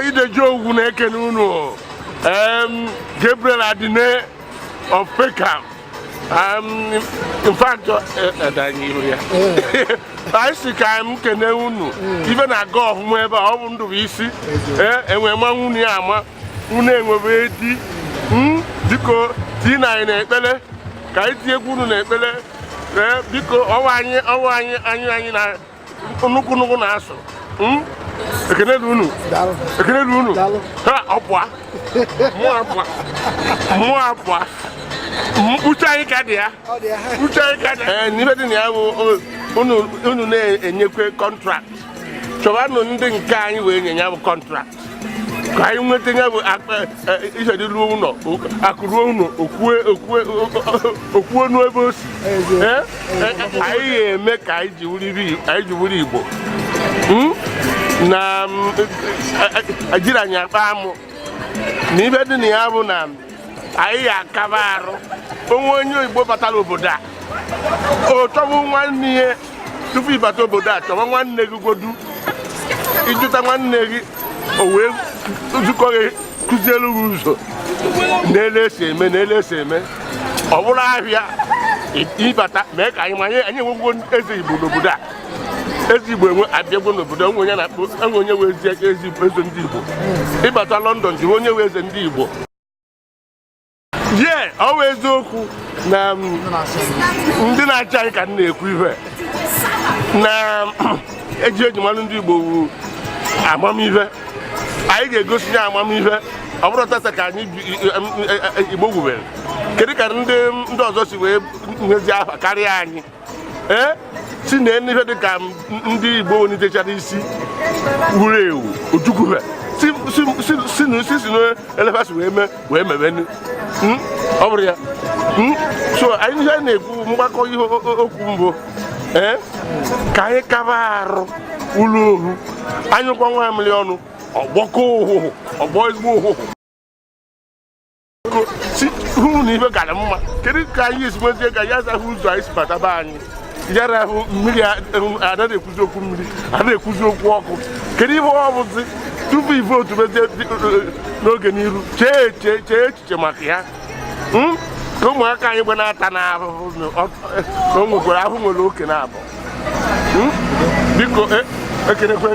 ide jogu na ekene unu Gabriel Adine of Peckham. In fact, I see I'm kene unu. Even I go whoever I want to be see. And when one uniama, une di. Because Tina in a pele, Kaiti Gunu in a pele, because Awani, Unukuno Naso. Ekene unu. Ha opwa. Mo apwa. Uchai kadia. Nibe dị ya unu na-enyekwe contract. Chọbanụ ndị nke anyị wee nye ya bụ contract. Ka anyị nweta ya bụ ise dị ruo ụlọ, akụruo ụlọ, okwuo n'ebe o si. Anyị ga-eme ka anyị ji wuri Igbo. Na ajiri anyị akpa amụ. N'ibe dị na ya bụ na anyị akaba arụ. Onwe onye Igbo batara obodo a. O chọbụ nwanne ihe tupu ịbata obodo a, chọba nwanne gị godu. Ịjụta nwanne gị o wee nzukọ gị kụzielu gị ụzọ. N'ele esi eme. Ọ bụrụ ahịa ịbata mee ka anyị manye anyị enwegwo eze Igbo n'obodo a. Ezi Igbo enwe abịagwo n'obodo onye wee ezi ndị Igbo. Ịbata London jiri onye wee eze ndị Igbo. Ọ bụ eziokwu na ndị na-achị anyị ka na-ekwu ihe na eji mmanụ ndị Igbo wu amamihe. Anyị ga-egosi ya amamihe. Ọ bụrụ tata ka anyị Igbo gwubere. Kedu ka ndị ọzọ si wee nyezi afa karịa anyị? Si na n'ife dị ka ndị Igbo onitechara isi wuru ewu ojukwube si n'elefasi wee mebenu. Ọ bụrụ ya. So anyị ihe na-ekwu mgbakọ ihe okwu mbụ ka anyị kaba arụ ụlọ ohu anyụkwa nwa amịrị ọnụ ọgbọkọ ụhụhụ ọgbọ ezigbo ụhụhụ hụ na ife gara mma. Kedu ka anyị esi nwezie ka ya azahụ ụzọ anyị si bataba anyị yara ahụ mmiri ada na-ekwuzi okwu mmiri a na-ekwuzi okwu ọkụ. Kedu ihe ọ bụzi tupu ivotu bezie n'oge n'iru chee echiche maka ya ka ụmụaka anyị gbe na-ata n'ahụhụ na o nwekwara ahụ nwere oke na abụọ. Biko ekenekwe